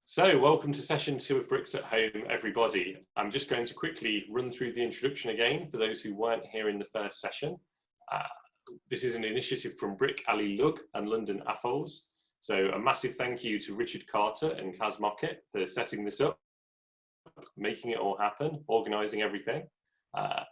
So, welcome to session 2 of Bricks at Home, everybody. I'm just going to quickly run through the introduction again for those who weren't here in the first session. This is an initiative from Brick Alley Lug and London AFOLs. So a massive thank you to Richard Carter and Kaz Mockett for setting this up, making it all happen, organising everything.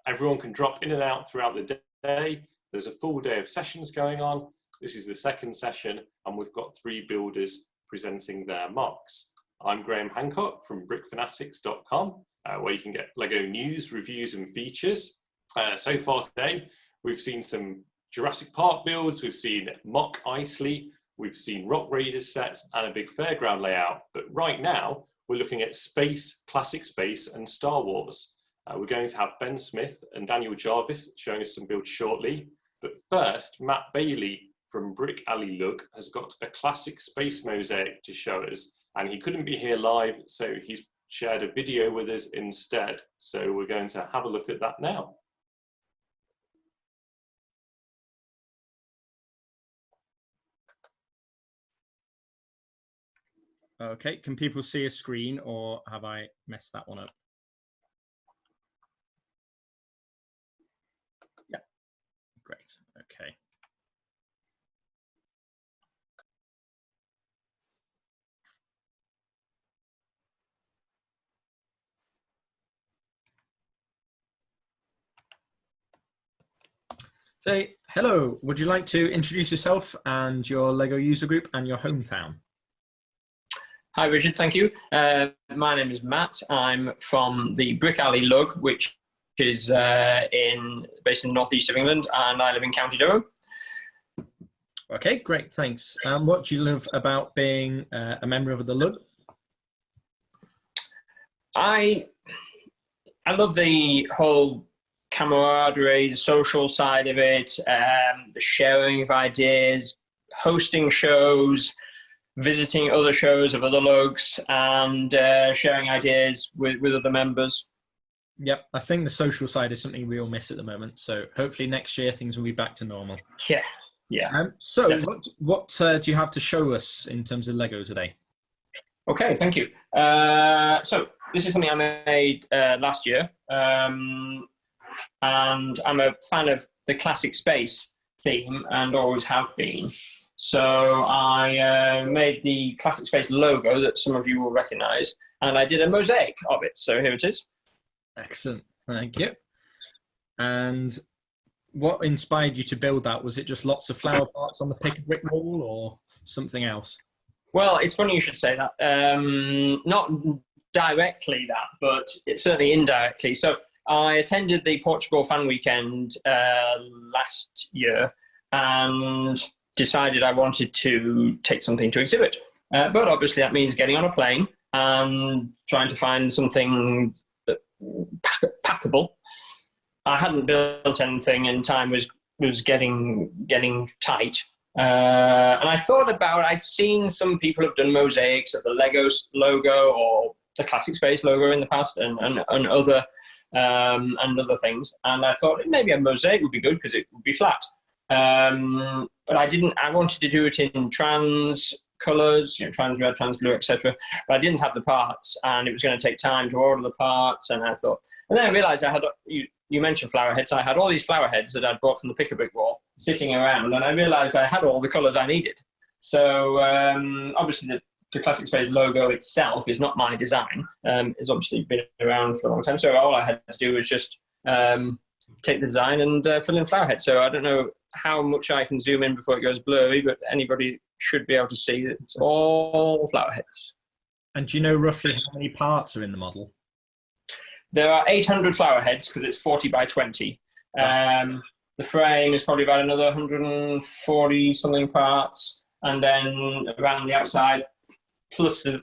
Everyone can drop in and out throughout the day. There's a full day of sessions going on. This is the second session and we've got 3 builders presenting their mocks. I'm Graham Hancock from brickfanatics.com, where you can get Lego news, reviews and features. So far today, we've seen some Jurassic Park builds, we've seen mock Isley, we've seen Rock Raiders sets and a big fairground layout. But right now, we're looking at space, classic space and Star Wars. We're going to have Ben Smith and Daniel Jarvis showing us some builds shortly. But first, Matt Bailey from Brick Alley Lug has got a classic space mosaic to show us. And he couldn't be here live, so he's shared a video with us instead. So we're going to have a look at that now. Okay, can people see a screen or have I messed that one up? Yeah, great, okay. So, hello, would you like to introduce yourself and your LEGO user group and your hometown? Hi Richard, thank you. My name is Matt. I'm from the Brick Alley Lug, which is based in the northeast of England, and I live in County Durham. Okay, great, thanks. What do you love about being a member of the Lug? I love the whole camaraderie, the social side of it, the sharing of ideas, hosting shows, visiting other shows of other lugs, and sharing ideas with other members. Yep, I think the social side is something we all miss at the moment. So hopefully next year things will be back to normal. Yeah, yeah. So what do you have to show us in terms of Lego today? Okay, thank you. So this is something I made last year. And I'm a fan of the classic space theme and always have been. So I made the classic space logo that some of you will recognize, and I did a mosaic of it. So here it is. Excellent, thank you. And what inspired you to build that? Was it just lots of flower parts on the pick-a-brick wall or something else? Well, it's funny you should say that. Not directly that, but it's certainly indirectly. So I attended the Portugal fan weekend last year and decided I wanted to take something to exhibit. But obviously that means getting on a plane and trying to find something packable. I hadn't built anything and time was getting tight. And I thought about, I'd seen some people have done mosaics of the Lego logo or the Classic Space logo in the past and other things, and I thought maybe a mosaic would be good because it would be flat. But I wanted to do it in trans colors, trans red, trans blue, etc. But I didn't have the parts, and it was going to take time to order the parts. And then I realized I had. You mentioned flower heads. I had all these flower heads that I'd bought from the pick-a-brick wall sitting around, and I realized I had all the colors I needed. So obviously the Classic Space logo itself is not my design. It's obviously been around for a long time. So all I had to do was just take the design and fill in flower heads. So I don't know how much I can zoom in before it goes blurry, but anybody should be able to see that it's all flower heads. And do you know roughly how many parts are in the model? There are 800 flower heads because it's 40 by 20. The frame is probably about another 140 something parts. And then around the outside, plus the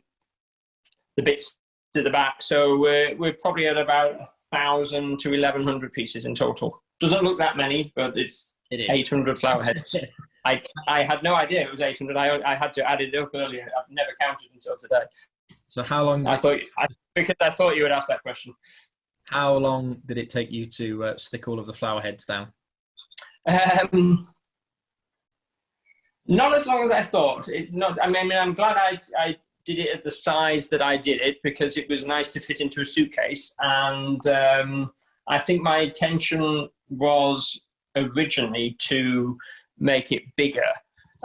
bits to the back. So we're probably at about 1,000 to 1,100 pieces in total. Doesn't look that many, but it is 800 flower heads. I had no idea it was 800. I had to add it up earlier. I've never counted until today. So how long? Because I thought you would ask that question. How long did it take you to stick all of the flower heads down? Not as long as I thought. It's not. I mean, I'm glad I did it at the size that I did it because it was nice to fit into a suitcase. And I think my intention was originally to make it bigger,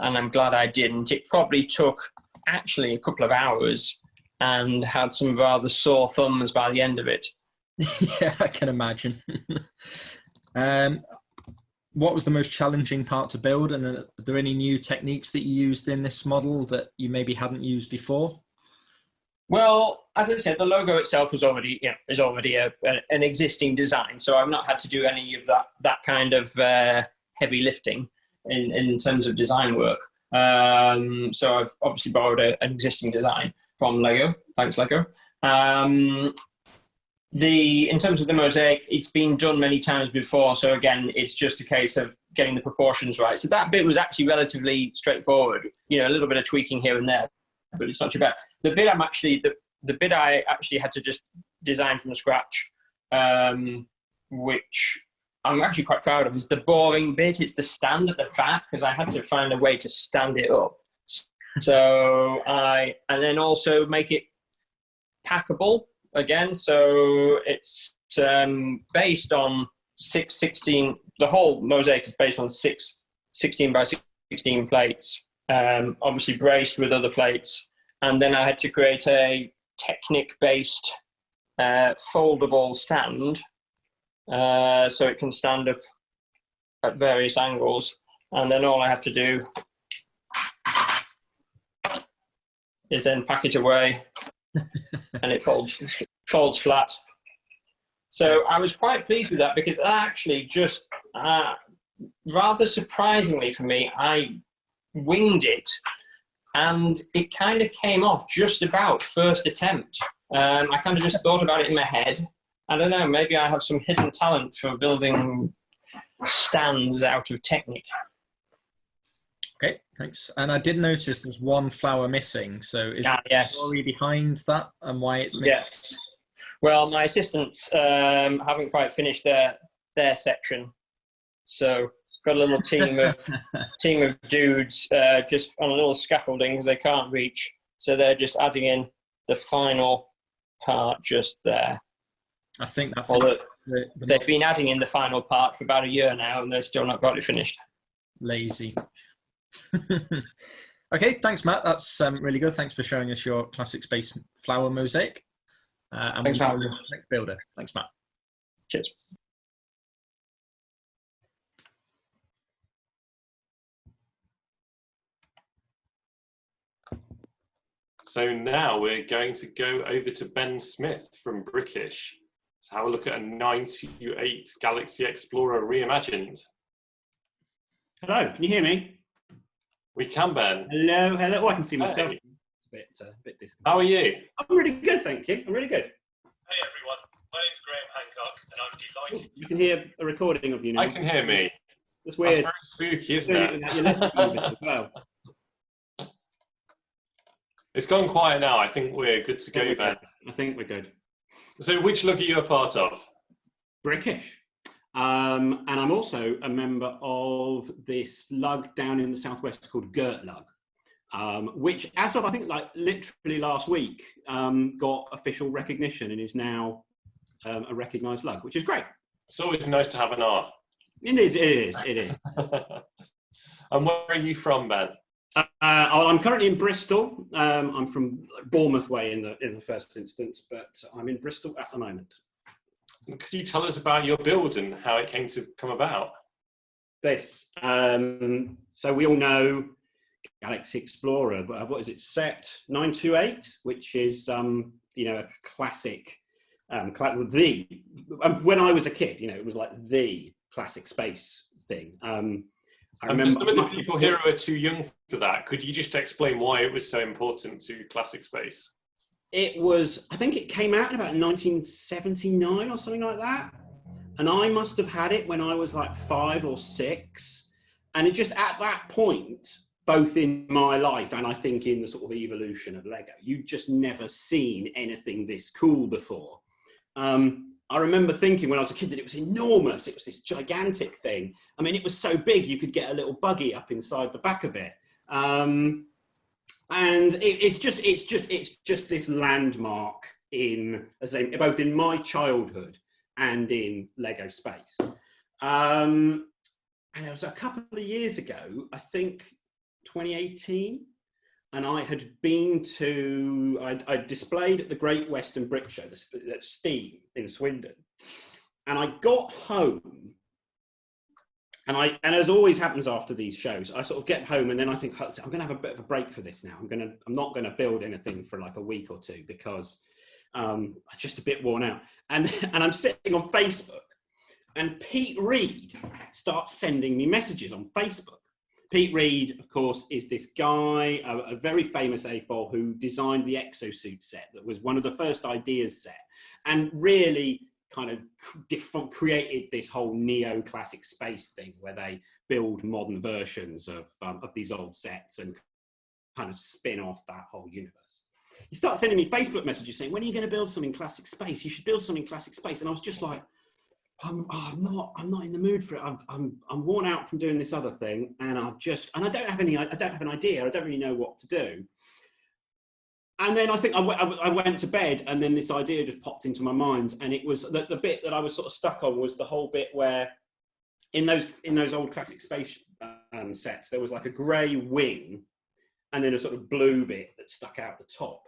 and I'm glad I didn't. It probably took actually a couple of hours and had some rather sore thumbs by the end of it. Yeah, I can imagine. What was the most challenging part to build, and are there any new techniques that you used in this model that you maybe hadn't used before? Well, as I said, the logo itself was already, is already an existing design, so I've not had to do any of that kind of heavy lifting in terms of design work. So I've obviously borrowed an existing design from Lego. Thanks, Lego. In terms of the mosaic, it's been done many times before, so again, it's just a case of getting the proportions right. So that bit was actually relatively straightforward. A little bit of tweaking here and there, but it's not too bad. The bit the bit I actually had to just design from scratch, which I'm actually quite proud of, is the boring bit. It's the stand at the back, because I had to find a way to stand it up. So and then also make it packable again. So it's based on 616. The whole mosaic is based on 16 by 16 plates, obviously braced with other plates. And then I had to create a Technic-based foldable stand, so it can stand up at various angles. And then all I have to do is then pack it away, and it folds flat. So I was quite pleased with that, because actually just rather surprisingly for me, I winged it, and it kind of came off just about first attempt. I kind of just thought about it in my head. I don't know, maybe I have some hidden talent for building stands out of Technic. Okay, thanks. And I did notice there's one flower missing. So is there a story behind that and why it's missing? Yes. Well, my assistants haven't quite finished their section, so got a little team of dudes just on a little scaffolding because they can't reach, so they're just adding in the final part just there. I think they've been adding in the final part for about a year now, and they're still not got it finished. Lazy. Okay, thanks, Matt. That's really good. Thanks for showing us your classic space flower mosaic. And Thanks, Matt. Next builder. Thanks, Matt. Cheers. So now we're going to go over to Ben Smith from Brickish to have a look at a 928 Galaxy Explorer reimagined. Hello, can you hear me? We can, Ben. Hello, hello. Oh, I can see myself. Hey. It's a bit distant. How are you? I'm really good, thank you. I'm really good. Hey everyone, my name's Graham Hancock, and I'm delighted. You can hear a recording of you now. I can hear me. That's weird. That's very spooky, isn't it? Your lips moving as well. It's gone quiet now. I think we're good to go, Ben. I think we're good. So which lug are you a part of? Brickish. And I'm also a member of this lug down in the southwest called Gert Lug, which, as of I think like literally last week, got official recognition and is now a recognised lug, which is great. It's always nice to have an R. It is. And where are you from, Ben? I'm currently in Bristol. I'm from Bournemouth way in the first instance, but I'm in Bristol at the moment. Could you tell us about your build and how it came to come about? This. So we all know Galaxy Explorer. What is it? Set 928, which is a classic. When I was a kid, it was like the classic space thing. I remember some of the people here who are too young for that. Could you just explain why it was so important to classic space? It was, I think it came out in about 1979 or something like that. And I must have had it when I was like 5 or 6. And it just at that point, both in my life and I think in the sort of evolution of Lego, you'd just never seen anything this cool before. I remember thinking when I was a kid that it was enormous. It was this gigantic thing. I mean, it was so big you could get a little buggy up inside the back of it. And and it's just this landmark in, as I say, both in my childhood and in Lego space. And it was a couple of years ago, I think 2018, and I had been to, I displayed at the Great Western Brick Show at Steam in Swindon, and I got home. And as always happens after these shows, I sort of get home and then I think, I'm going to have a bit of a break for this now. I'm not going to build anything for like a week or two because I'm just a bit worn out. And I'm sitting on Facebook, and Pete Reed starts sending me messages on Facebook. Pete Reed, of course, is this guy, a very famous AFOL who designed the exosuit set that was one of the first ideas set, and really kind of created this whole neoclassic space thing where they build modern versions of these old sets and kind of spin off that whole universe. He started sending me Facebook messages saying, when are you going to build something classic space? You should build something classic space. And I was just like, I'm not in the mood for it. I'm worn out from doing this other thing. And I don't have an idea. I don't really know what to do. And then I think I went to bed, and then this idea just popped into my mind. And it was the bit that I was sort of stuck on was the whole bit where in those old classic space sets, there was like a grey wing and then a sort of blue bit that stuck out the top.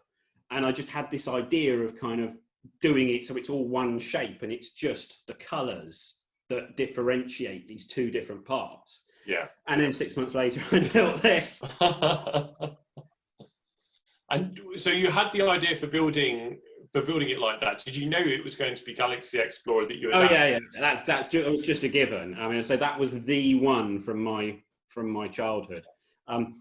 And I just had this idea of kind of doing it so it's all one shape and it's just the colours that differentiate these two different parts. Yeah. And then 6 months later, I built this. And so you had the idea for building it like that. Did you know it was going to be Galaxy Explorer that you had? Oh yeah. It was just a given. I mean, so that was the one from my childhood.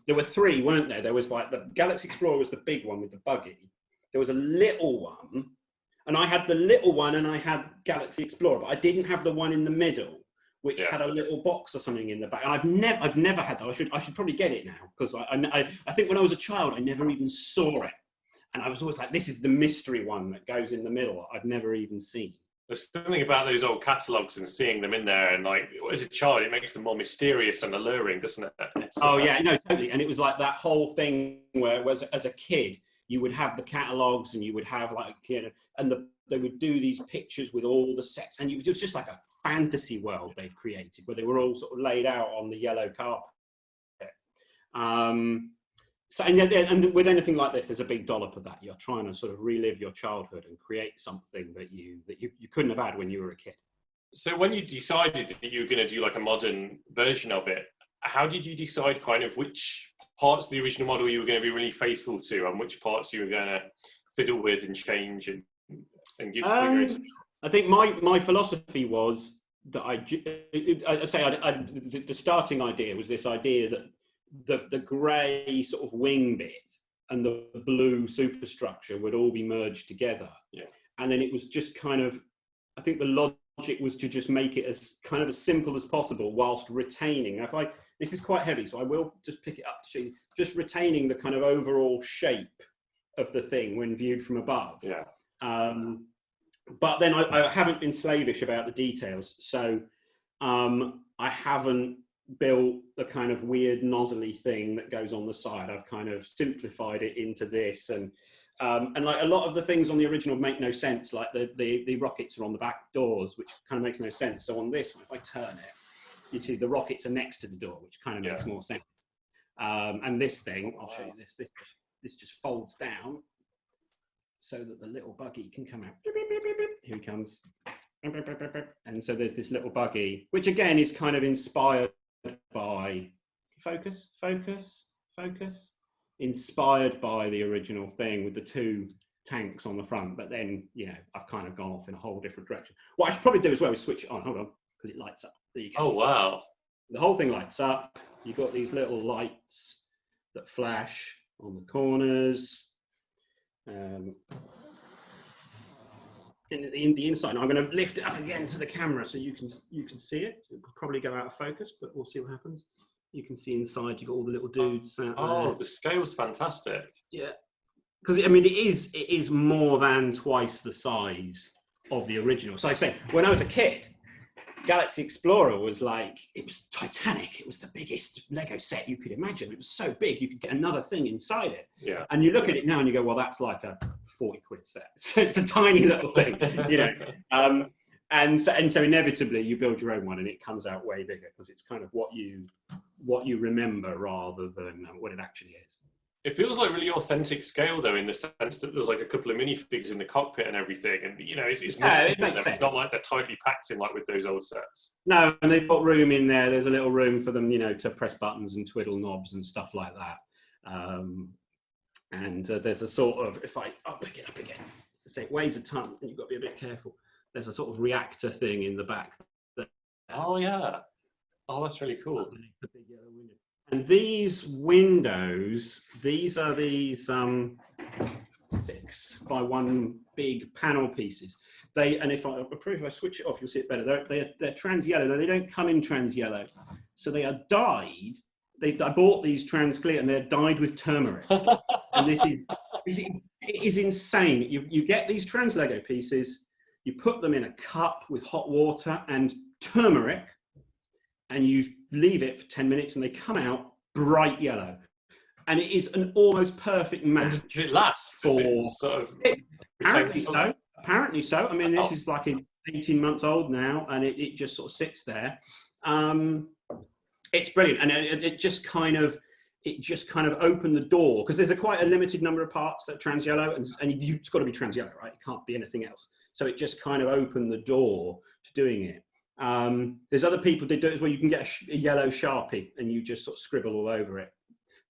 There were three, weren't there? There was like the Galaxy Explorer was the big one with the buggy. There was a little one, and I had the little one, and I had Galaxy Explorer, but I didn't have the one in the middle, which had a little box or something in the back. And I've never had that. I should probably get it now, because I think when I was a child, I never even saw it. And I was always like, this is the mystery one that goes in the middle. I've never even seen. There's something about those old catalogues and seeing them in there, and like as a child, it makes them more mysterious and alluring, doesn't it? Yeah, no, totally. And it was like that whole thing where as a kid, you would have the catalogues, and you would have like, and they would do these pictures with all the sets, and it was just like a fantasy world they'd created where they were all sort of laid out on the yellow carpet. So, and with anything like this, there's a big dollop of that. You're trying to sort of relive your childhood and create something that you couldn't have had when you were a kid. So when you decided that you were going to do like a modern version of it, how did you decide kind of which parts of the original model you were going to be really faithful to, and which parts you were going to fiddle with and change and give? I think my philosophy was that the starting idea was this idea that the grey sort of wing bit and the blue superstructure would all be merged together. Yeah. And then it was just kind of, I think the logic was to just make it as kind of as simple as possible whilst retaining. This is quite heavy, so I will just pick it up to show you, just retaining the kind of overall shape of the thing when viewed from above. Yeah. But then I haven't been slavish about the details. So I haven't built the kind of weird nozzly thing that goes on the side. I've kind of simplified it into this, and like a lot of the things on the original make no sense. Like the rockets are on the back doors, which kind of makes no sense. So on this one, if I turn it, you see the rockets are next to the door, which kind of makes more sense. And this thing, I'll show you this. This just folds down so that the little buggy can come out. Beep, beep, beep, beep, beep. Here he comes. And so there's this little buggy, which again is kind of inspired by focus, inspired by the original thing with the two tanks on the front. But then, I've kind of gone off in a whole different direction. What I should probably do as well is switch it on. Hold on, because it lights up. There you go. Oh, wow. The whole thing lights up. You've got these little lights that flash on the corners. In the inside, I'm going to lift it up again to the camera so you can see it. It'll probably go out of focus, but we'll see what happens. You can see inside. You've got all the little dudes. The scale's fantastic. Yeah, because it is more than twice the size of the original. So like I say, when I was a kid, Galaxy Explorer was like, it was Titanic. It was the biggest Lego set you could imagine. It was so big, you could get another thing inside it. Yeah. And you look at it now and you go, well, that's like a 40 quid set. So it's a tiny little thing, you know. And so inevitably you build your own one and it comes out way bigger because it's kind of what you remember rather than what it actually is. It feels like really authentic scale, though, in the sense that there's like a couple of minifigs in the cockpit and everything, and you know, it's much bigger. It's not like they're tightly packed in like with those old sets. No, and they've got room in there. There's a little room for them, you know, to press buttons and twiddle knobs and stuff like that. And there's a sort of, I'll pick it up again. Say it weighs a ton, and you've got to be a bit careful. There's a sort of reactor thing in the back. Oh yeah. Oh, that's really cool. And these windows, these are these 6 by 1 big panel pieces. And if I switch it off, you'll see it better. They're trans yellow. They don't come in trans yellow, so they are dyed. I bought these trans clear, and they're dyed with turmeric. And it is insane. You get these trans Lego pieces, you put them in a cup with hot water and turmeric, and you leave it for 10 minutes and they come out bright yellow. And it is an almost perfect match. Does it last? Apparently so. I mean, this is like 18 months old now, and it just sort of sits there. It's brilliant. And it just kind of opened the door, because there's quite a limited number of parts that are trans yellow, and it's got to be trans yellow, right? It can't be anything else. So it just kind of opened the door to doing it. There's other people that do it as well. You can get a yellow Sharpie and you just sort of scribble all over it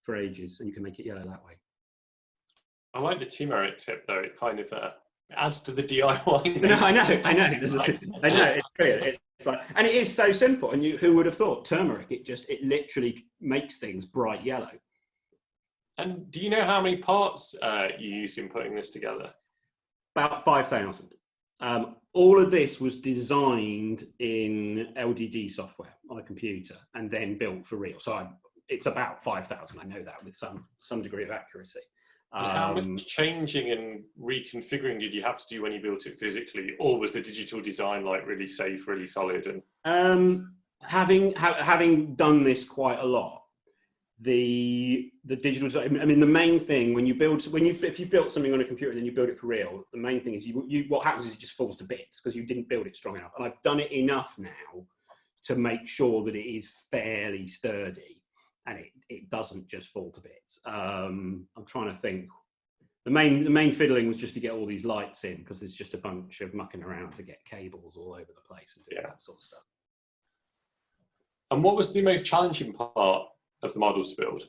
for ages, and you can make it yellow that way. I like the turmeric tip, though. It kind of adds to the DIY. No, I know. I know. It's brilliant. It's like, and it is so simple. And who would have thought turmeric? It literally makes things bright yellow. And do you know how many parts you used in putting this together? About 5,000. All of this was designed in LDD software on a computer and then built for real. So it's about 5,000. I know that with some degree of accuracy. How much changing and reconfiguring did you have to do when you built it physically, or was the digital design like really safe, really solid? And having done this quite a lot, the digital design, I mean, the main thing if you built something on a computer and then you build it for real, the main thing is what happens is it just falls to bits because you didn't build it strong enough. And I've done it enough now to make sure that it is fairly sturdy and it doesn't just fall to bits. I'm trying to think. The main fiddling was just to get all these lights in, because there's just a bunch of mucking around to get cables all over the place and do that sort of stuff. And what was the most challenging part of the models to build?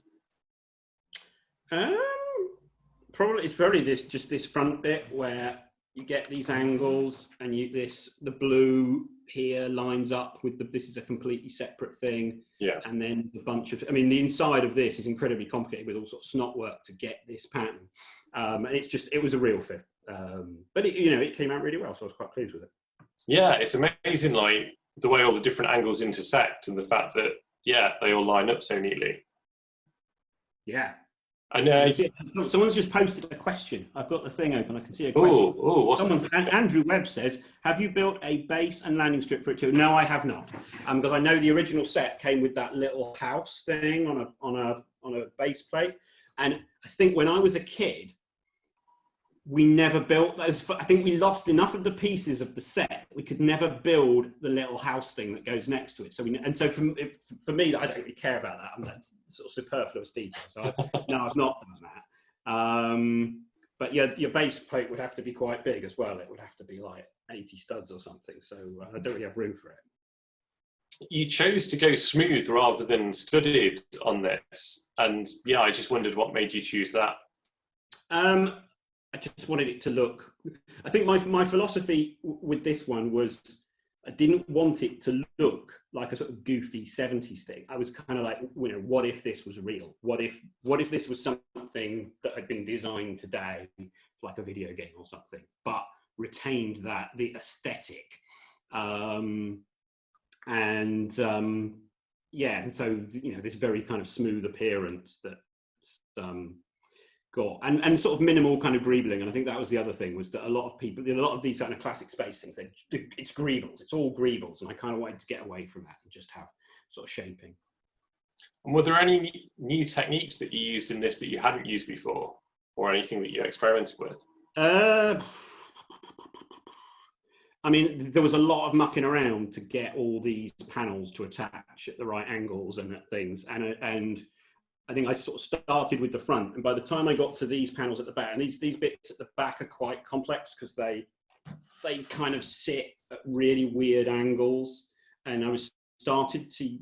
It's probably this front bit where you get these angles and the blue here lines up with this is a completely separate thing. Yeah. And then the inside of this is incredibly complicated with all sorts of snot work to get this pattern. And it was a real fit. But it came out really well, so I was quite pleased with it. Yeah, it's amazing, like the way all the different angles intersect and the fact that, they all line up so neatly. Yeah. And someone's just posted a question. I've got the thing open. I can see a question. Andrew Webb says, have you built a base and landing strip for it too? No, I have not. Because I know the original set came with that little house thing on a base plate. And I think when I was a kid, we never built those. I think we lost enough of the pieces of the set. We could never build the little house thing that goes next to it. So for me, I don't really care about that. That's sort of superfluous detail. So I've not done that. But your base plate would have to be quite big as well. It would have to be like 80 studs or something. So I don't really have room for it. You chose to go smooth rather than studied on this. And I just wondered what made you choose that. I just wanted it to look. I think my philosophy with this one was I didn't want it to look like a sort of goofy 70s thing. I was kind of like, what if this was real? What if this was something that had been designed today, like a video game or something, but retained the aesthetic. So this very kind of smooth appearance that's got, and sort of minimal kind of greebling. And I think that was the other thing, was that a lot of these kind of classic space things, it's greebles, it's all greebles, and I kind of wanted to get away from that and just have sort of shaping. And were there any new techniques that you used in this that you hadn't used before, or anything that you experimented with? I mean, there was a lot of mucking around to get all these panels to attach at the right angles and at things. And I think I sort of started with the front. And by the time I got to these panels at the back, and these bits at the back are quite complex because they kind of sit at really weird angles. And I started to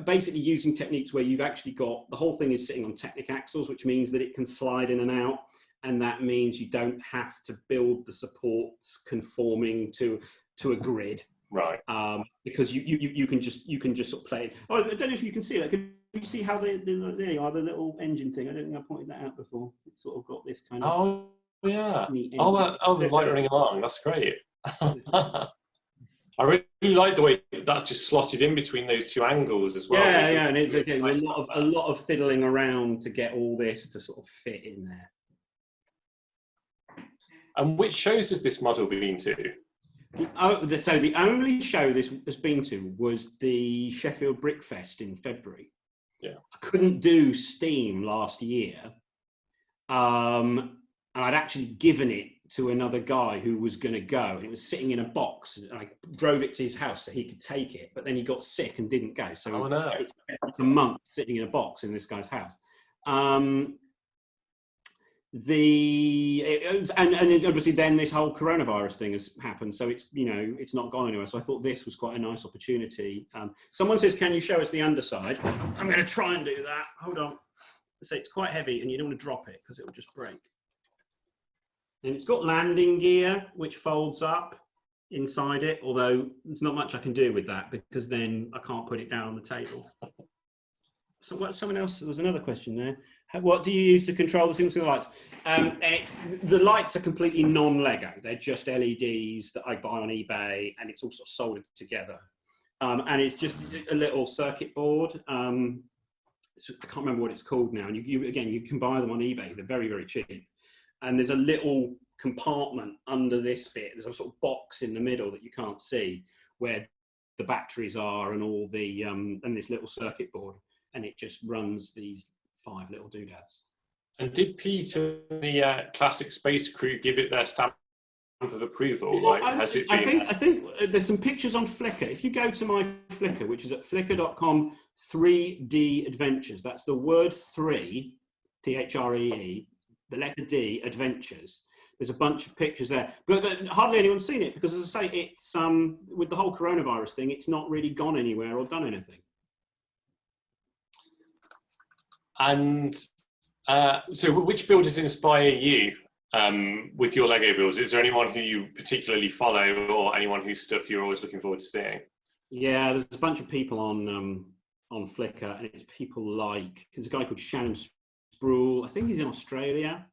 basically using techniques where you've actually got, the whole thing is sitting on Technic axles, which means that it can slide in and out. And that means you don't have to build the supports conforming to a grid, right? Because you can just sort of play it. Oh, I don't know if you can see that. Can you see how there you are, the little engine thing? I don't think I pointed that out before. It's sort of got this kind of. Oh yeah. Oh, the light running along. That's great. I really like the way that's just slotted in between those two angles as well. Yeah, and it's again a lot of fiddling around to get all this to sort of fit in there. And which shows has this model been to? So the only show this has been to was the Sheffield Brickfest in February. Yeah. I couldn't do Steam last year. And I'd actually given it to another guy who was going to go. And it was sitting in a box. And I drove it to his house so he could take it. But then he got sick and didn't go. So it's like a month sitting in a box in this guy's house. And obviously then this whole coronavirus thing has happened, so it's it's not gone anywhere. So I thought this was quite a nice opportunity. Someone says, can you show us the underside? I'm going to try and do that. Hold on. So it's quite heavy and you don't want to drop it because it will just break. And it's got landing gear which folds up inside it, although there's not much I can do with that because then I can't put it down on the table. So what? Someone else, there was another question there. What do you use to control the things with the lights? And the lights are completely non-Lego. They're just LEDs that I buy on eBay, and it's all sort of soldered together. And it's just a little circuit board. I can't remember what it's called now. And you can buy them on eBay. They're very, very cheap. And there's a little compartment under this bit. There's a sort of box in the middle that you can't see, where the batteries are and all the and this little circuit board. And it just runs these 5 little doodads. And did Pete and the Classic Space crew give it their stamp of approval? Like, has it been? I think there's some pictures on Flickr. If you go to my Flickr, which is at flickr.com 3D Adventures, that's the word 3, THREE, the letter D, Adventures. There's a bunch of pictures there, but hardly anyone's seen it because, as I say, it's with the whole coronavirus thing, it's not really gone anywhere or done anything. And so which builders inspire you with your Lego builds? Is there anyone who you particularly follow or anyone whose stuff you're always looking forward to seeing? Yeah, there's a bunch of people on Flickr, and it's people like, there's a guy called Shannon Sproul. I think he's in Australia,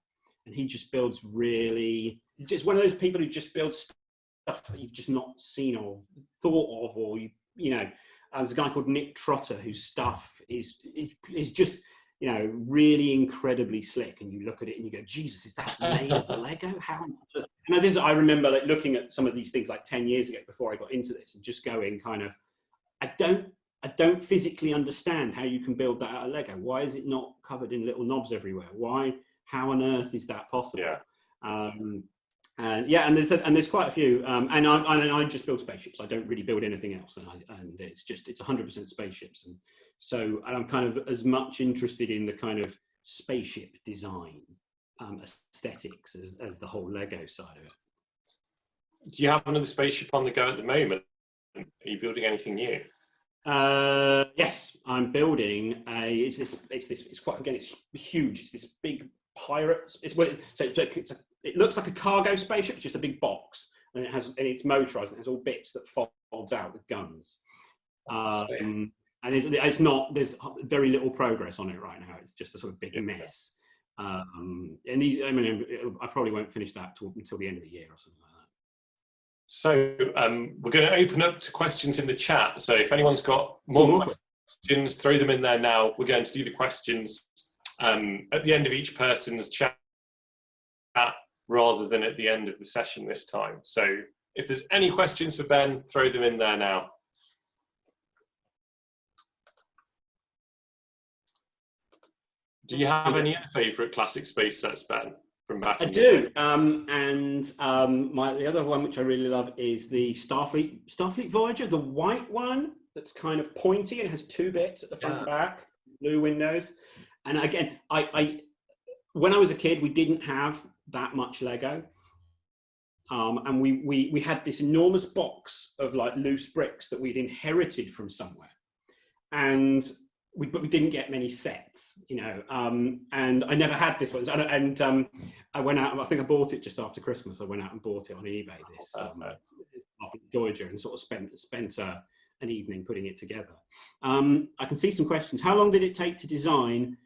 and he just builds really, it's one of those people who just builds stuff that you've just not seen or thought of, or there's a guy called Nick Trotter whose stuff is just really incredibly slick, and you look at it and you go, Jesus, is that made of the Lego? How? I remember like looking at some of these things like 10 years ago before I got into this, and just going kind of, I don't physically understand how you can build that out of Lego. Why is it not covered in little knobs everywhere? How on earth is that possible? Yeah. And there's quite a few, and I just build spaceships. I don't really build anything else, and it's 100% spaceships, and so I'm kind of as much interested in the kind of spaceship design aesthetics as the whole Lego side of it. Do you have another spaceship on the go at the moment? Are you building anything new? Yes, I'm building it's huge. It's this big pirate. It looks like a cargo spaceship. It's just a big box, and it's motorized, and it has all bits that folds out with guns. And there's very little progress on it right now. It's just a sort of big mess. And I probably won't finish that until the end of the year or something like that. So we're going to open up to questions in the chat. So if anyone's got more questions, throw them in there now. We're going to do the questions at the end of each person's chat rather than at the end of the session this time. So if there's any questions for Ben, throw them in there now. Do you have any other favourite classic space sets, Ben, from back in the day? The other one which I really love is the Starfleet Voyager, the white one that's kind of pointy and has two bits at the front and back, blue windows. And again, when I was a kid, we didn't have that much Lego. And we had this enormous box of like loose bricks that we'd inherited from somewhere. And but we didn't get many sets, you know, and I never had this one. And I went out, I think I bought it just after Christmas. I went out and bought it on eBay, this Voyager, and sort of spent an evening putting it together. I can see some questions. How long did it take to design?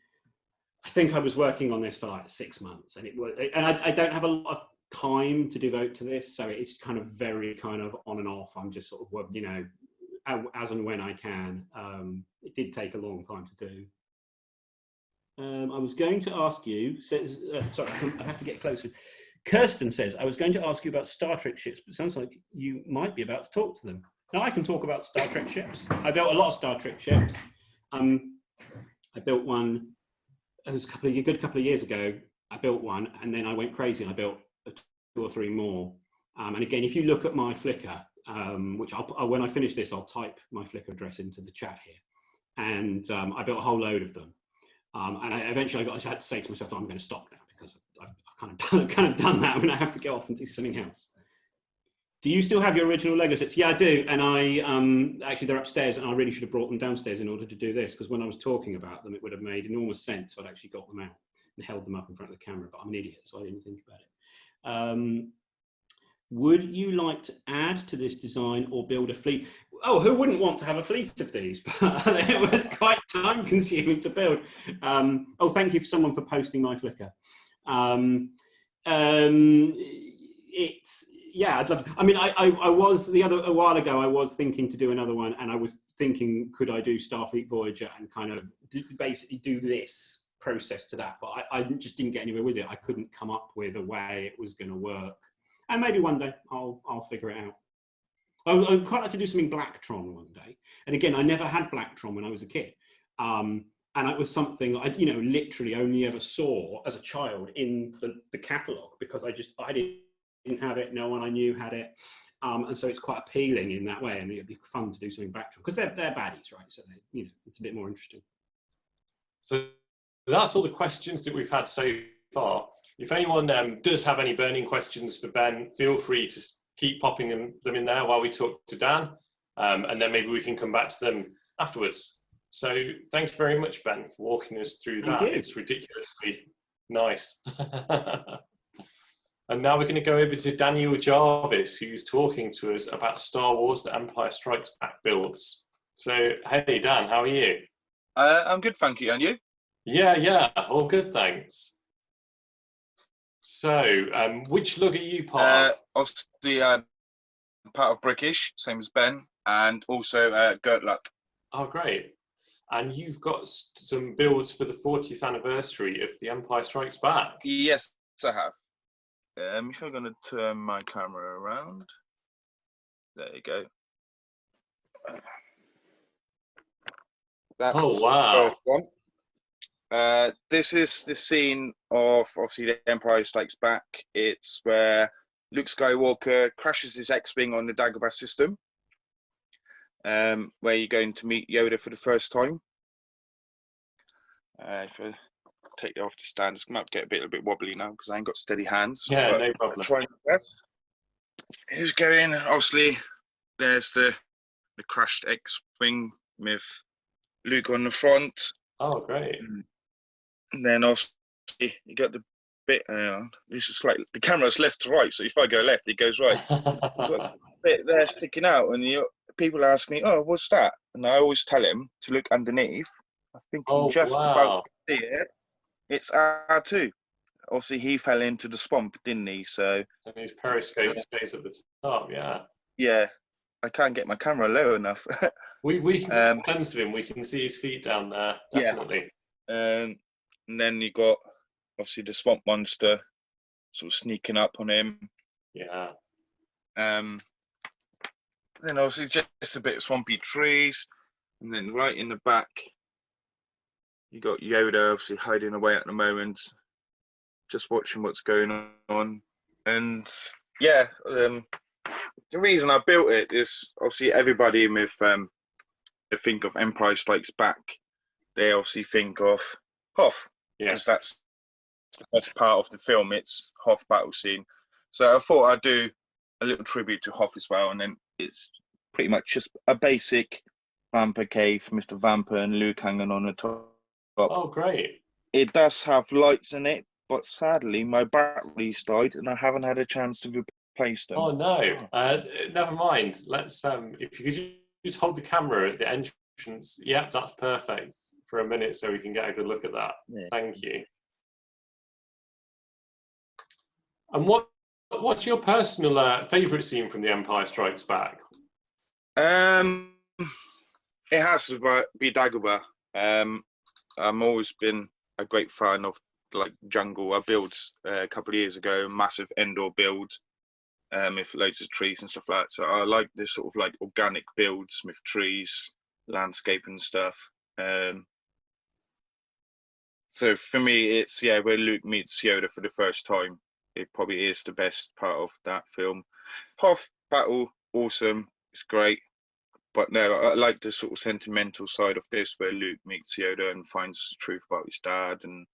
I think I was working on this for like 6 months, and I don't have a lot of time to devote to this, so it's kind of very kind of on and off. I'm just sort of, you know, as and when I can. It did take a long time to do. I was going to ask you, sorry, I have to get closer. Kirsten says, I was going to ask you about Star Trek ships, but it sounds like you might be about to talk to them. Now I can talk about Star Trek ships. I built a lot of Star Trek ships. I built one, it was a good couple of years ago. I built one, and then I went crazy and I built 2 or 3 more. And again, if you look at my Flickr, which when I finish this, I'll type my Flickr address into the chat here. And I built a whole load of them. And eventually I had to say to myself, I'm going to stop now because I've kind of done that when I have to go off and do something else. Do you still have your original Lego sets? Yeah, I do. And I actually, they're upstairs, and I really should have brought them downstairs in order to do this, because when I was talking about them, it would have made enormous sense if I'd actually got them out and held them up in front of the camera, but I'm an idiot, so I didn't think about it. Would you like to add to this design or build a fleet? Oh, who wouldn't want to have a fleet of these? But it was quite time consuming to build. Oh, thank you for someone for posting my Flickr. Yeah, I'd love to. I mean, I was a while ago, I was thinking to do another one, and I was thinking, could I do Starfleet Voyager and kind of basically do this process to that? But I just didn't get anywhere with it. I couldn't come up with a way it was going to work. And maybe one day I'll figure it out. I'd quite like to do something Blacktron one day. And again, I never had Blacktron when I was a kid. And it was something I, you know, literally only ever saw as a child in the catalogue, because I didn't have it. No one I knew had it. And so it's quite appealing in that way. And it'd be fun to do something Blacktron, because they're baddies, right? So you know, it's a bit more interesting. So that's all the questions that we've had so far. If anyone does have any burning questions for Ben, feel free to keep popping them in there while we talk to Dan, and then maybe we can come back to them afterwards. So thank you very much, Ben, for walking us through that. It's ridiculously nice. And now we're going to go over to Daniel Jarvis, who's talking to us about Star Wars: The Empire Strikes Back builds. So, hey, Dan, how are you? I'm good, thank you. And you? Yeah, all good, thanks. So, which lug are you part of? Obviously, part of Brickish, same as Ben, and also Gert Luck. Oh, great. And you've got some builds for the 40th anniversary of The Empire Strikes Back. Yes, I have. If I'm going to turn my camera around. There you go. That's oh, wow. the first one. This is the scene of, obviously, The Empire Strikes Back. It's where Luke Skywalker crashes his X-Wing on the Dagobah system, where you're going to meet Yoda for the first time. If I take it off the stand, it's going to get a bit wobbly now because I ain't got steady hands. Yeah, no problem. Trying my best. Here's going. Obviously, there's the crashed X-Wing with Luke on the front. Oh, great. And then obviously you got the bit, this is like the camera's left to right, so if I go left, it goes right. A bit there sticking out, and people ask me, oh, what's that? And I always tell him to look underneath. I think about to see it. It's R2. Obviously, he fell into the swamp, didn't he? So and his periscope stays at the top, yeah. Yeah, I can't get my camera low enough. we can get a sense of him. We can see his feet down there, definitely. Yeah. and then you got obviously the swamp monster sort of sneaking up on him. Yeah. Then obviously just a bit of swampy trees, and then right in the back you got Yoda obviously hiding away at the moment, just watching what's going on. And yeah, the reason I built it is obviously everybody with they think of Empire Strikes Back, they obviously think of Hoth, because that's the best part of the film. It's Hoth battle scene. So I thought I'd do a little tribute to Hoth as well, and then it's pretty much just a basic Vamper cave, Mr. Vamper and Luke hanging on the top. Oh, great. It does have lights in it, but sadly my batteries died and I haven't had a chance to replace them. Oh no, never mind. Let's if you could just hold the camera at the entrance. Yep, that's perfect for a minute, so we can get a good look at that. Yeah. Thank you. And what's your personal favourite scene from The Empire Strikes Back? It has to be Dagobah. I've always been a great fan of like jungle. I built a couple of years ago a massive indoor build with loads of trees and stuff like that. So I like this sort of like organic builds with trees, landscape and stuff. So for me, it's where Luke meets Yoda for the first time. It probably is the best part of that film. Hoth battle, awesome. It's great. But no, I like the sort of sentimental side of this, where Luke meets Yoda and finds the truth about his dad and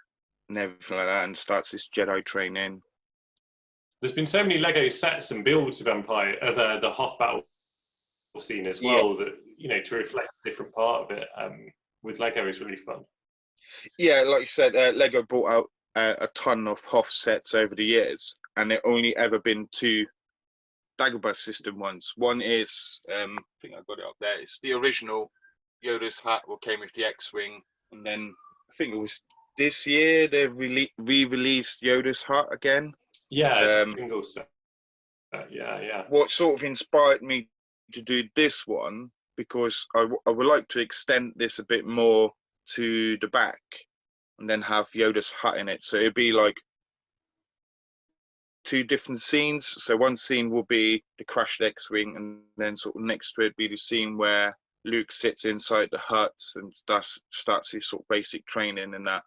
everything like that, and starts this Jedi training. There's been so many Lego sets and builds of Empire, of the Hoth battle scene as well, that, you know, to reflect a different part of it with Lego is really fun. Yeah, like you said, Lego brought out a ton of Hoth sets over the years, and there only ever been 2 Dagobah system ones. One is, I think I got it up there, it's the original Yoda's hat, what came with the X-Wing, and then I think it was this year they re-released Yoda's hat again. Yeah, single set. Yeah. What sort of inspired me to do this one, because I would like to extend this a bit more to the back, and then have Yoda's hat in it. So it'd be like 2 different scenes. So one scene will be the crashed X-Wing, and then sort of next to it be the scene where Luke sits inside the hut and starts his sort of basic training and that.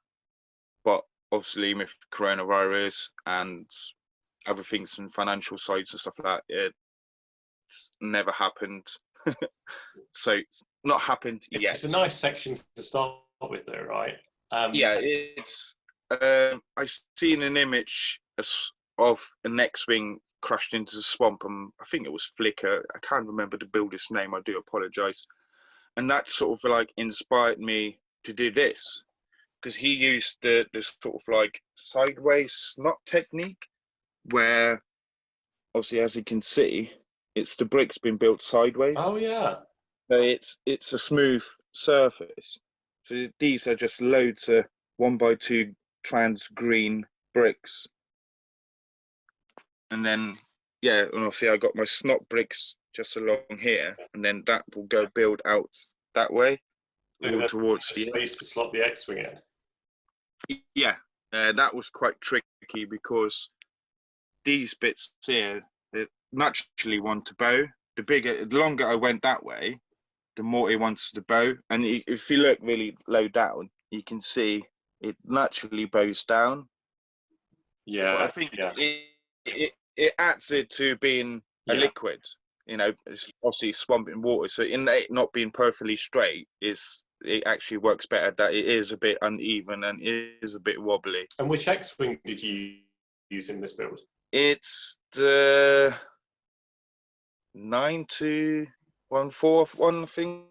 But obviously with coronavirus and other things and financial sides and stuff like that, it's never happened. So it's not happened yet. It's a nice section to start with though, right? Yeah, it's I've seen an image of an X-Wing crashed into the swamp, and I think it was Flickr. I can't remember the builder's name, I do apologize. And that sort of like inspired me to do this, because he used the sort of like sideways snot technique, where obviously, as you can see, it's the bricks been built sideways. Oh yeah. So it's a smooth surface. So these are just loads of 1x2 trans green bricks. And then, yeah, and obviously I got my snot bricks just along here, and then that will go build out that way, towards the space to slot the X-Wing in. Yeah, that was quite tricky, because these bits here, they naturally want to bow. The longer I went that way, the more it wants to bow. And if you look really low down, you can see it naturally bows down. Yeah, but I think it adds it to being a liquid. You know, it's obviously swamping water. So in it not being perfectly straight, it actually works better that it is a bit uneven and it is a bit wobbly. And which X-Wing did you use in this build? It's the 9214 I think.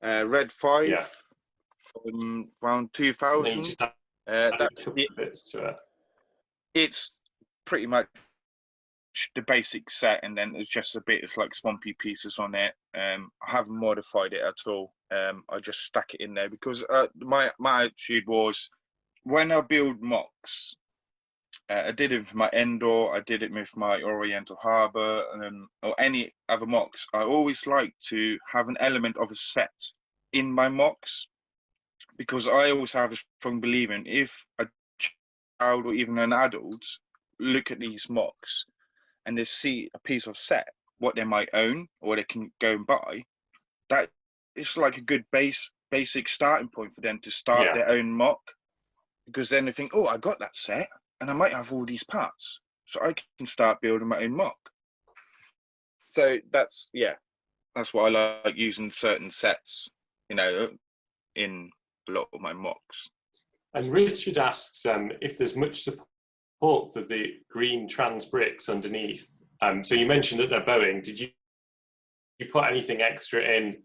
Red 5 from around 2000. That's bits to it. It's pretty much the basic set, and then there's just a bit of like swampy pieces on it. I haven't modified it at all. I just stuck it in there because my attitude was, when I build mocks, I did it with my Endor, I did it with my Oriental Harbour, or any other mocks. I always like to have an element of a set in my mocks, because I always have a strong belief in, if a child or even an adult look at these mocks and they see a piece of set, what they might own or what they can go and buy, that it's like a good basic starting point for them to start Yeah. their own mock, because then they think, oh, I got that set and I might have all these parts, so I can start building my own mock. So that's what I like using certain sets, you know, in a lot of my mocks. And Richard asks if there's much support for the green trans bricks underneath. So you mentioned that they're bowing. Did you put anything extra in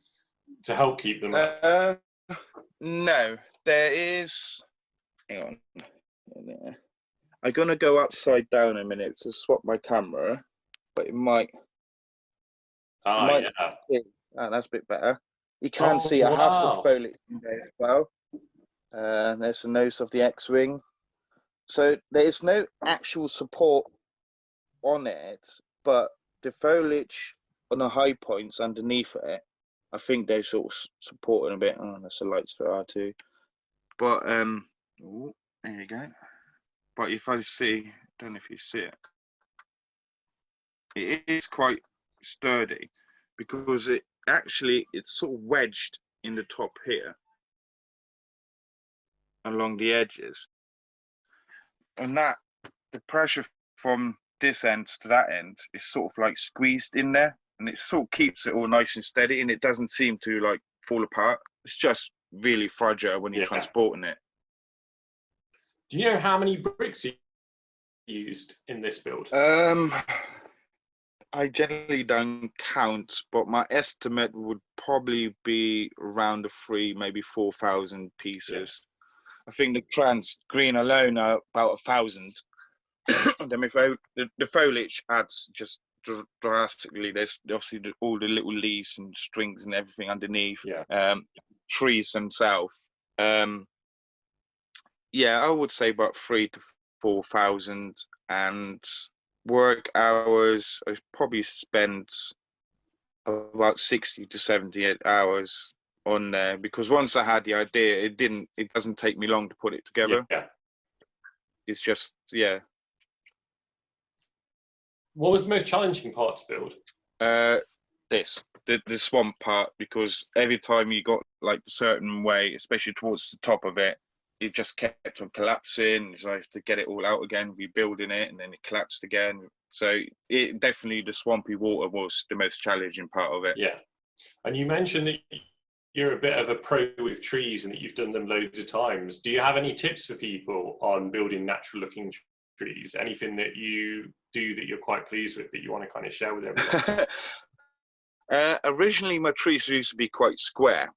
to help keep them up? No, there is. Hang on. I'm gonna go upside down a minute to swap my camera, but it might. Yeah. Oh, that's a bit better. You can see I have got foliage in there as well. There's the nose of the X-wing. So there is no actual support on it, but the foliage on the high points underneath it, I think they're sort of supporting a bit. Oh, there's the lights for R2. But ooh, there you go. But if I see, don't know if you see it, it is quite sturdy, because it's sort of wedged in the top here along the edges, and that the pressure from this end to that end is sort of like squeezed in there, and it sort of keeps it all nice and steady, and it doesn't seem to like fall apart. It's just really fragile when you're transporting it. Do you know how many bricks you used in this build? I generally don't count, but my estimate would probably be around the 3,000, maybe 4,000 pieces. I think the trans green alone are about 1,000. And then the foliage adds just drastically. There's obviously all the little leaves and strings and everything underneath. Trees themselves. I would say about 3,000 to 4,000, and work hours, I probably spent about 60 to 78 hours on there, because once I had the idea, it doesn't take me long to put it together. It's just What was the most challenging part to build? The swamp part, because every time you got like a certain way, especially towards the top of it, it just kept on collapsing. So I have to get it all out again, rebuilding it, and then it collapsed again. So it definitely, the swampy water was the most challenging part of it. Yeah. And you mentioned that you're a bit of a pro with trees and that you've done them loads of times. Do you have any tips for people on building natural looking trees? Anything that you do that you're quite pleased with that you want to kind of share with everyone? Originally, my trees used to be quite square.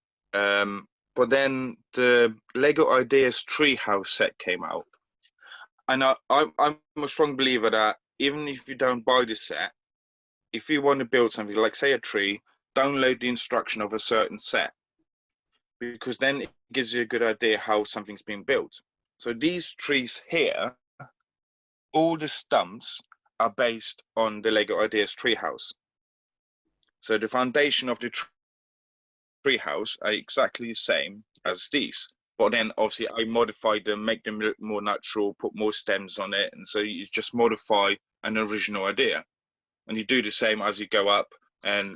But then the Lego Ideas Treehouse set came out. And I'm a strong believer that even if you don't buy the set, if you want to build something like, say, a tree, download the instruction of a certain set, because then it gives you a good idea how something's being built. So these trees here, all the stumps are based on the Lego Ideas Treehouse. So the foundation of the treehouse are exactly the same as these, but then obviously I modified them, make them look more natural, put more stems on it, and so you just modify an original idea, and you do the same as you go up. And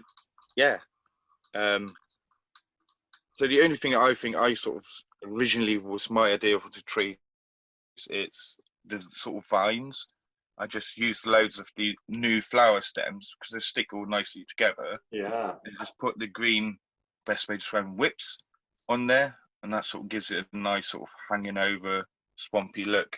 so the only thing I think I sort of originally was my idea of the tree, it's the sort of vines. I just used loads of the new flower stems because they stick all nicely together. And just put the green, best way to describe them, whips on there, and that sort of gives it a nice sort of hanging over swampy look.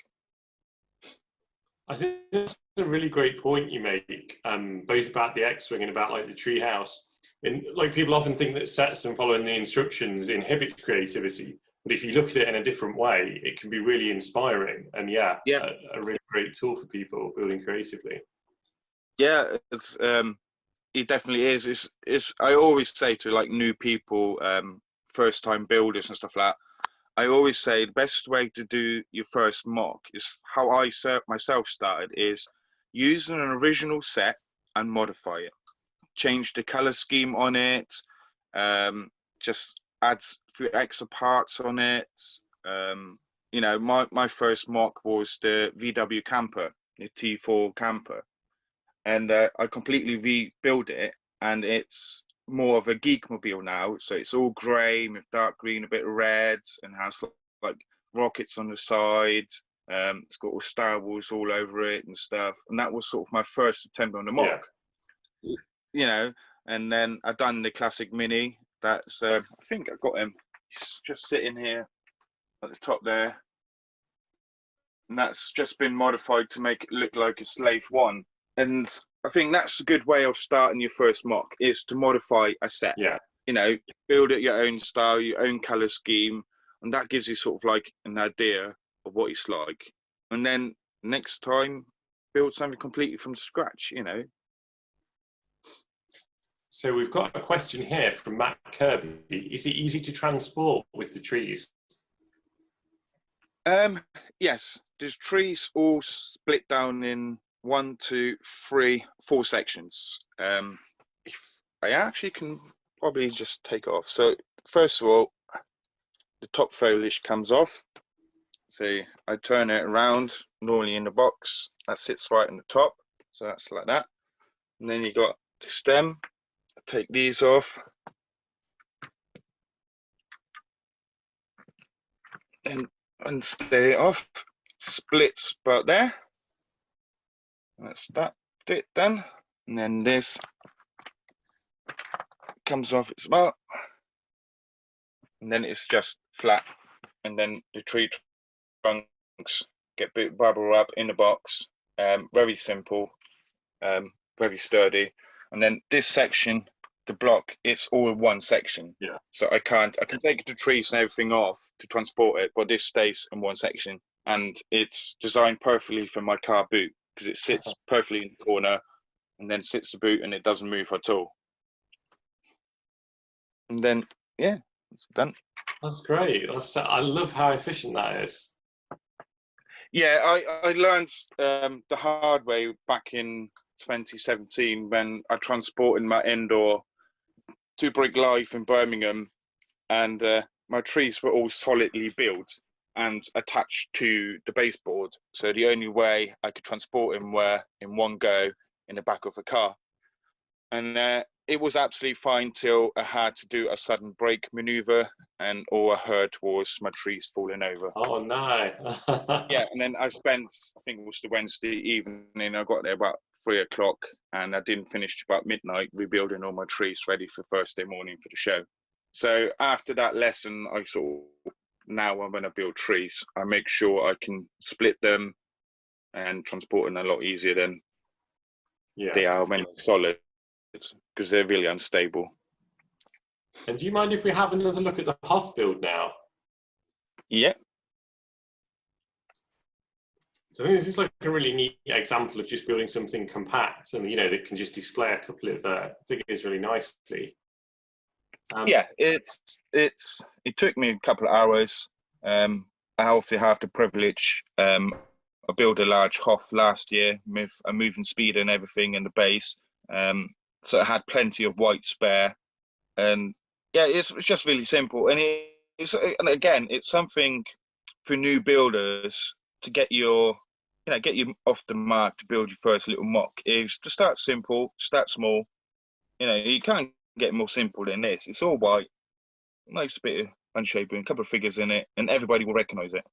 I think that's a really great point you make, both about the X-wing and about like the tree house. And like, people often think that sets and following the instructions inhibits creativity, but if you look at it in a different way, it can be really inspiring. And a really great tool for people building creatively. Yeah, it's it definitely is. It's I always say to like new people, first time builders and stuff like that, I always say the best way to do your first mock is how I myself started, is use an original set and modify it. Change the color scheme on it, just adds a few extra parts on it. You know, my first mock was the VW camper, the T4 camper, and I completely rebuilt it, and it's more of a geekmobile now. So it's all grey with dark green, a bit of red, and has like rockets on the side. It's got all Star Wars all over it and stuff. And that was sort of my first attempt on the mock. Yeah. You know, and then I've done the classic Mini. That's I think I got him. He's just sitting here at the top there, and that's just been modified to make it look like a Slave One. And I think that's a good way of starting your first mock, is to modify a set. Yeah. You know, build it your own style, your own color scheme, and that gives you sort of like an idea of what it's like. And then next time, build something completely from scratch, you know. So we've got a question here from Matt Kirby. Is it easy to transport with the trees? Yes, there's trees all split down in 1, 2, 3, 4 sections. If I actually can probably just take off. So first of all, the top foliage comes off. So I turn it around, normally in the box. That sits right on the top. So that's like that. And then you got the stem. I take these off. And stay it off. Splits about there. That's that bit done. And then this comes off its well. And then it's just flat. And then the tree trunks get bubble wrap in the box. Very simple, very sturdy. And then this section, the block, it's all in one section. Yeah. So I can take the trees and everything off to transport it, but this stays in one section. And it's designed perfectly for my car boot, because it sits perfectly in the corner and then sits the boot and it doesn't move at all. And then, yeah, it's done. That's great. I love how efficient that is. Yeah, I learned the hard way back in 2017 when I transported my indoor to Brick Life in Birmingham, and my trees were all solidly built and attached to the baseboard. So the only way I could transport them were in one go in the back of a car. And it was absolutely fine till I had to do a sudden brake maneuver, and all I heard was my trees falling over. Oh no. Yeah, and then I spent, I think it was the Wednesday evening, I got there about 3 o'clock, and I didn't finish about midnight rebuilding all my trees ready for Thursday morning for the show. So after that lesson, I sort of, now when I build trees, I make sure I can split them and transport them a lot easier than they are when they're solid, because they're really unstable. And do you mind if we have another look at the Hoth build now? Yeah. So I think this is like a really neat example of just building something compact and, you know, that can just display a couple of figures really nicely. Yeah, it took me a couple of hours. I also have the privilege. I built a large Hoth last year with a moving speed and everything in the base. So I had plenty of white spare, and yeah, it's just really simple. And and again, it's something for new builders to get you off the mark to build your first little mock. Is to start simple, start small. You know, you can't get more simple than this. It's all white, nice bit of unshaping, a couple of figures in it, and everybody will recognise it.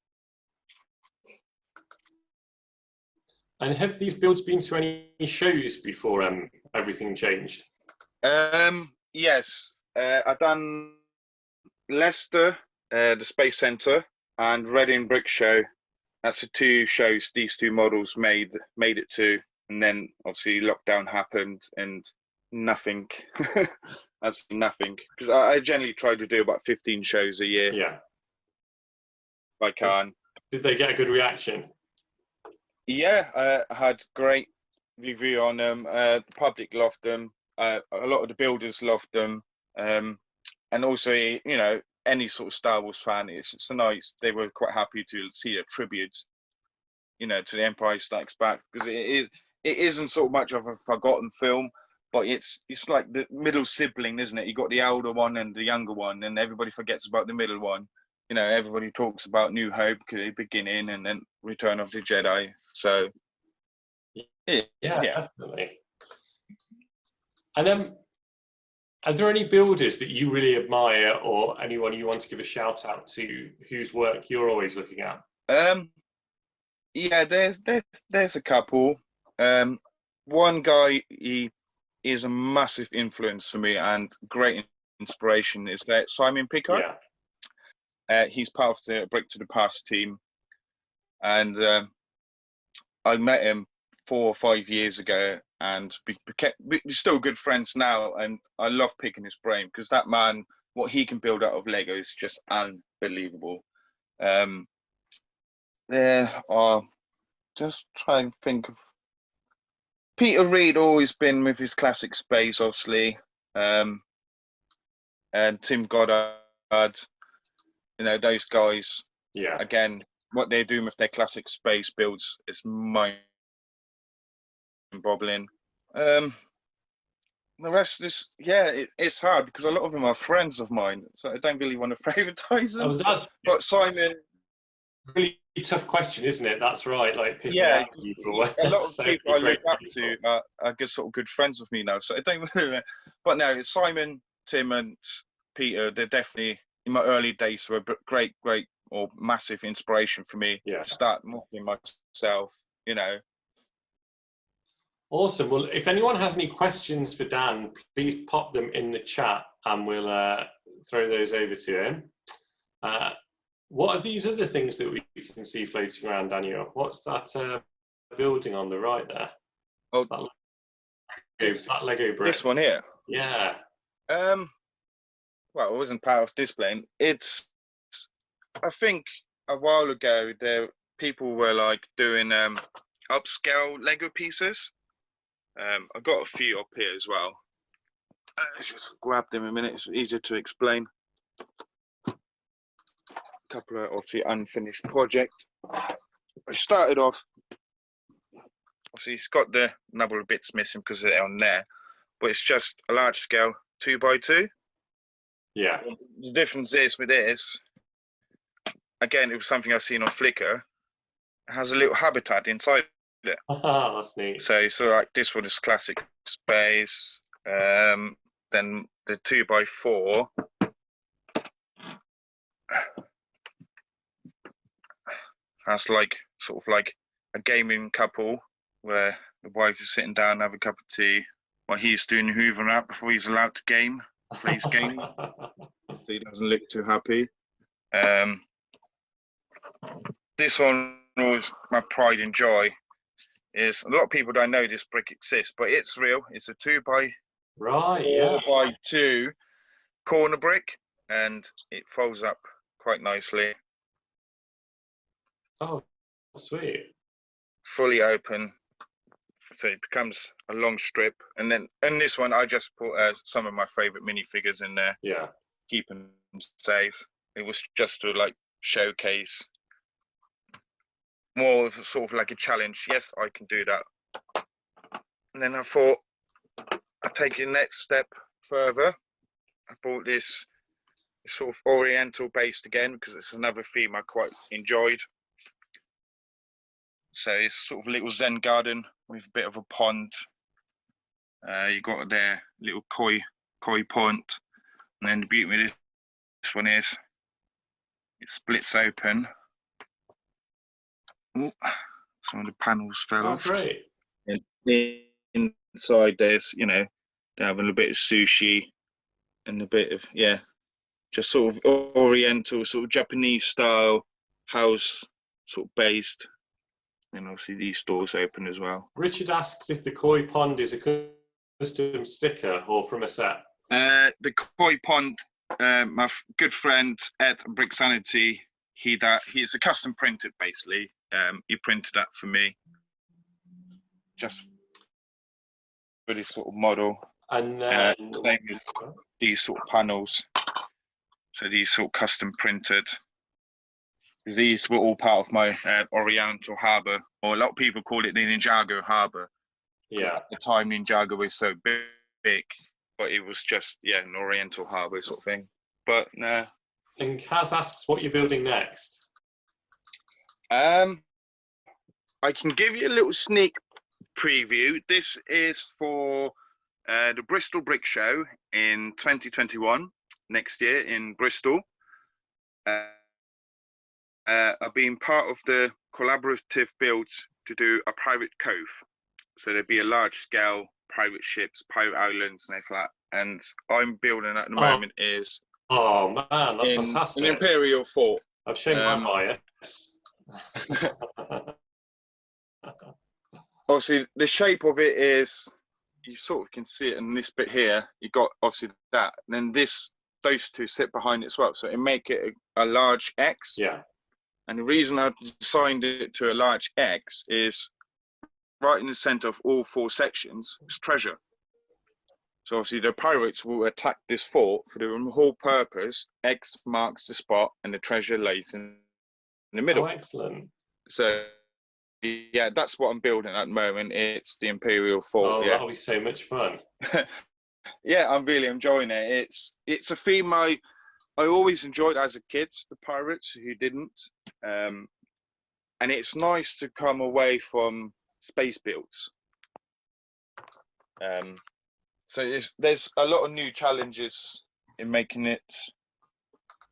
And have these builds been to any shows before everything changed? Yes, I've done Leicester, the Space Centre, and Reading Brick Show. That's the 2 shows these 2 models made it to, and then obviously lockdown happened and nothing. That's nothing, because I generally try to do about 15 shows a year. Yeah. If I can. Did they get a good reaction? Yeah, I had great review on them. The public loved them. A lot of the builders loved them. And also, you know, any sort of Star Wars fan, it's nice. They were quite happy to see a tribute, you know, to The Empire Strikes Back, because it isn't so much of a forgotten film, but it's like the middle sibling, isn't it? You got the elder one and the younger one, and everybody forgets about the middle one. You know, everybody talks about New Hope, the beginning, and then Return of the Jedi. So, yeah, definitely. And are there any builders that you really admire, or anyone you want to give a shout out to, whose work you're always looking at? Yeah, there's a couple. One guy, he is a massive influence for me and great inspiration, is that Simon Pickard. Yeah. He's part of the Brick to the Past team, and I met him 4 or 5 years ago, and we're still good friends now. And I love picking his brain, because that man, what he can build out of Lego is just unbelievable. There are, just try and think of, Peter Reed, always been with his classic space, obviously, and Tim Goddard. You know, those guys. Yeah. Again, what they're doing with their classic space builds is mind-boggling. The rest is, it's hard, because a lot of them are friends of mine, so I don't really want to favouritize them. But Simon, really tough question, isn't it? That's right. Like picking out people. A lot of people I look up to are good friends with me now, so I don't really. But no, Simon, Tim, and Peter, they're definitely, in my early days, were great or massive inspiration for me to start mocking myself. You know. Awesome. Well, if anyone has any questions for Dan, please pop them in the chat, and we'll throw those over to him. What are these other things that we can see floating around, Daniel? What's that building on the right there? Oh, that Lego brick. This one here. Yeah. Well, it wasn't part of this plane. It's, I think a while ago, people were like doing upscale Lego pieces. I've got a few up here as well. Just grab them a minute. It's easier to explain. Couple of obviously unfinished project. I started off, obviously it's got the number of bits missing because they're on there, but it's just a large scale 2x2. Yeah. The difference is with this, again, it was something I've seen on Flickr. It has a little habitat inside it. That's neat. So like this one is classic space. Then the 2x4. That's like sort of like a gaming couple where the wife is sitting down, have a cup of tea while he's doing hoovering up before he's allowed to plays game. So he doesn't look too happy. This one was my pride and joy. Is a lot of people don't know this brick exists, but it's real. It's a 2x4x2 corner brick, and it folds up quite nicely. Oh, sweet. Fully open, so it becomes a long strip. And then in this one, I just put some of my favorite minifigures in there. Yeah. Keep them safe. It was just to like showcase, more of sort of like a challenge. Yes, I can do that. And then I thought I'd take the next step further. I bought this sort of Oriental based again, because it's another theme I quite enjoyed. So it's sort of a little Zen garden with a bit of a pond. You got there little koi pond, and then the beauty of this one is it splits open. Ooh, some of the panels fell off. Great. And inside there's, you know, they're having a bit of sushi and a bit of just sort of Oriental, sort of Japanese style house, sort of based. And obviously these doors open as well. Richard asks if the koi pond is a custom sticker or from a set. The koi pond, my good friend Ed Brick Sanity, he's a custom printed basically. He printed that for me, just for this sort of model. And same as these sort of panels. So these sort of custom printed. These were all part of my Oriental Harbour, or a lot of people call it the Ninjago Harbour. Yeah. At the time, Ninjago was so big, but it was just, an Oriental harbour sort of thing. But nah. And Kaz asks what you're building next. I can give you a little sneak preview. This is for the Bristol Brick Show in 2021, next year in Bristol. I've been part of the collaborative builds to do a private cove. So there'd be a large scale private ships, private islands and everything like that. And I'm building at the moment is man, that's fantastic. An Imperial fort. I've shown my bias. Obviously, the shape of it is, you sort of can see it in this bit here. You got obviously that, and then those two sit behind it as well. So it make it a large X. Yeah. And the reason I designed it to a large X is right in the center of all 4 sections is treasure. So obviously the pirates will attack this fort for the whole purpose. X marks the spot, and the treasure lays in the middle. Oh, excellent. So yeah, that's what I'm building at the moment. It's the Imperial Fort. Oh, that'll be so much fun. Yeah, I'm really enjoying it. It's a theme I always enjoyed as a kid, the pirates, who didn't. And it's nice to come away from space builds. So there's a lot of new challenges in making it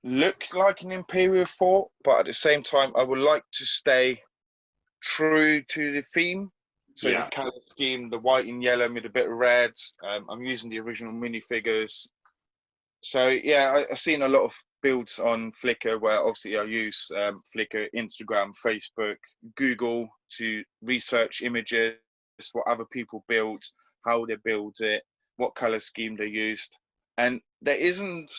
look like an Imperial Fort, but at the same time, I would like to stay true to the theme. So the colour scheme, the white and yellow with a bit of red. I'm using the original minifigures. So yeah, I've seen a lot of builds on Flickr where obviously I use Flickr, Instagram, Facebook, Google to research images, what other people build, how they build it, what colour scheme they used. And there isn't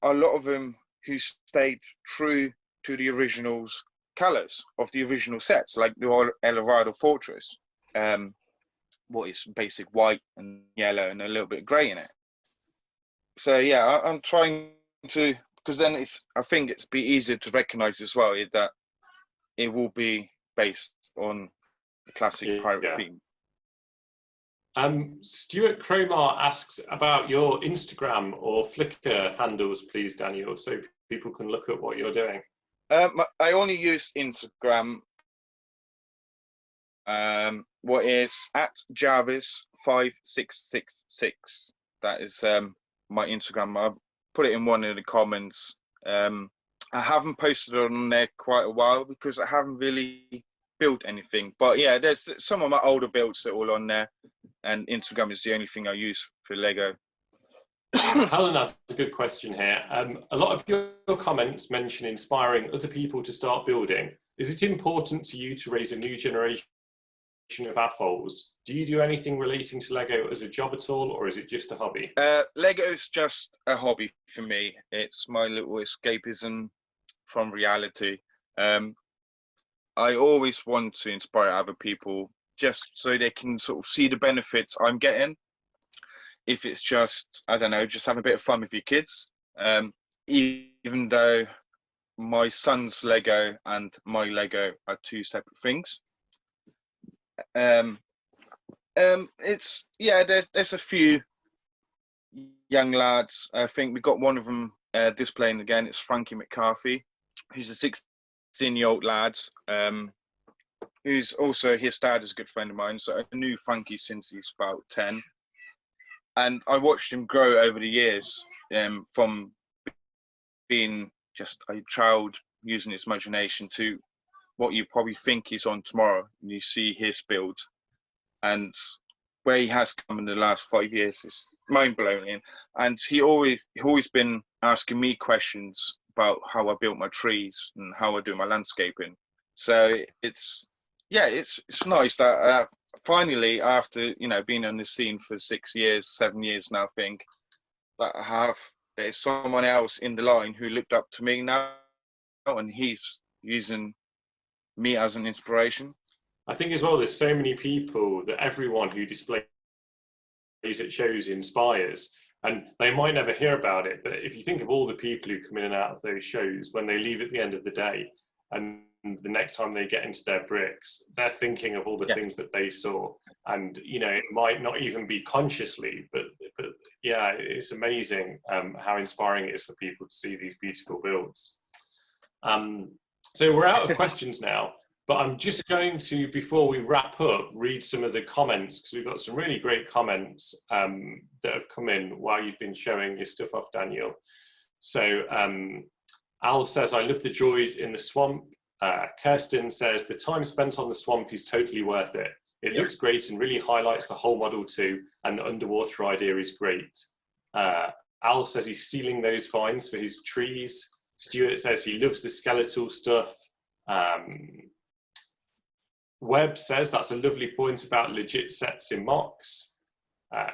a lot of them who stayed true to the original's colours of the original sets, like the El Dorado Fortress. What is basic white and yellow and a little bit of grey in it. So yeah, I'm trying to, because then I think it's be easier to recognise as well that it will be based on the classic pirate theme. Stuart Cromar asks about your Instagram or Flickr handles, please, Daniel, so people can look at what you're doing. I only use Instagram. What is at Jarvis 5666. That is my Instagram. I'll put it in one of the comments. I haven't posted on there quite a while because I haven't really built anything. But yeah, there's some of my older builds that are all on there, and Instagram is the only thing I use for Lego. Helen asked a good question here. A lot of your comments mention inspiring other people to start building. Is it important to you to raise a new generation of AFOLs? Do you do anything relating to Lego as a job at all, or is it just a hobby? Lego is just a hobby for me. It's my little escapism from reality. I always want to inspire other people just so they can sort of see the benefits I'm getting. If it's just, I don't know, just have a bit of fun with your kids. Even though my son's Lego and my Lego are 2 separate things. It's, yeah, there's a few young lads. I think we got one of them displaying again. It's Frankie McCarthy, who's a 16-year-old lad, who's also, his dad is a good friend of mine. So I knew Frankie since he's about 10. And I watched him grow over the years, from being just a child using his imagination to what you probably think he's on tomorrow. And you see his build, and where he has come in the last 5 years is mind-blowing. And he always been asking me questions about how I built my trees and how I do my landscaping. So it's nice that finally, after being on the scene for 6 years, 7 years now, I think that there's someone else in the line who looked up to me now, and he's using me as an inspiration. I think as well, there's so many people that everyone who displays at shows inspires, and they might never hear about it, but if you think of all the people who come in and out of those shows, when they leave at the end of the day, and the next time they get into their bricks, they're thinking of all the things that they saw, and it might not even be consciously, but yeah, it's amazing how inspiring it is for people to see these beautiful builds. So we're out of questions now, but I'm just going to, before we wrap up, read some of the comments, because we've got some really great comments that have come in while you've been showing your stuff off, Daniel. So Al says, I love the droid in the swamp. Kirsten says, the time spent on the swamp is totally worth it. It looks great and really highlights the whole model too, and the underwater idea is great. Al says he's stealing those finds for his trees. Stuart says he loves the skeletal stuff. Webb says that's a lovely point about legit sets in mocks.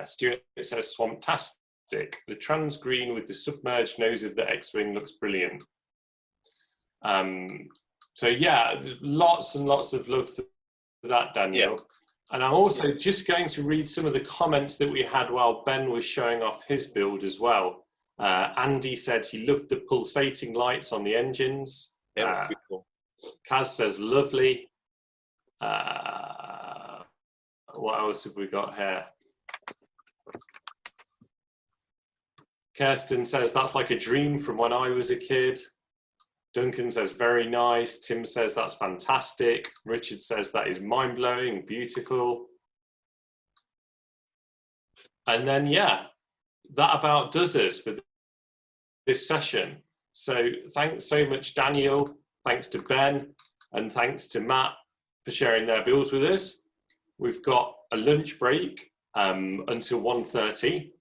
Stuart says swamptastic. The trans green with the submerged nose of the X-Wing looks brilliant. So yeah, there's lots and lots of love for that, Daniel. Yeah. And I'm also just going to read some of the comments that we had while Ben was showing off his build as well. Andy said he loved the pulsating lights on the engines. Yeah, cool. Kaz says lovely. What else have we got here? Kirsten says that's like a dream from when I was a kid. Duncan says very nice. Tim says that's fantastic. Richard says that is mind-blowing, beautiful. And then yeah, that about does us for this session. So thanks so much, Daniel. Thanks to Ben, and thanks to Matt for sharing their builds with us. We've got a lunch break until 1:30,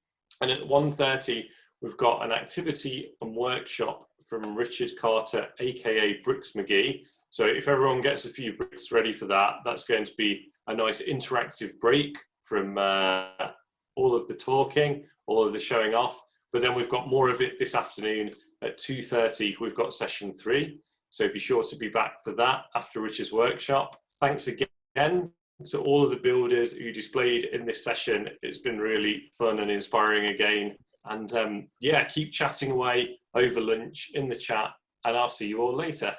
and at 1:30 we've got an activity and workshop from Richard Carter, aka Bricks McGee. So if everyone gets a few bricks ready for that, that's going to be a nice interactive break from all of the talking, all of the showing off. But then we've got more of it this afternoon at 2:30. We've got session 3. So be sure to be back for that after Richard's workshop. Thanks again to all of the builders who displayed in this session. It's been really fun and inspiring again. And yeah, keep chatting away over lunch in the chat, and I'll see you all later.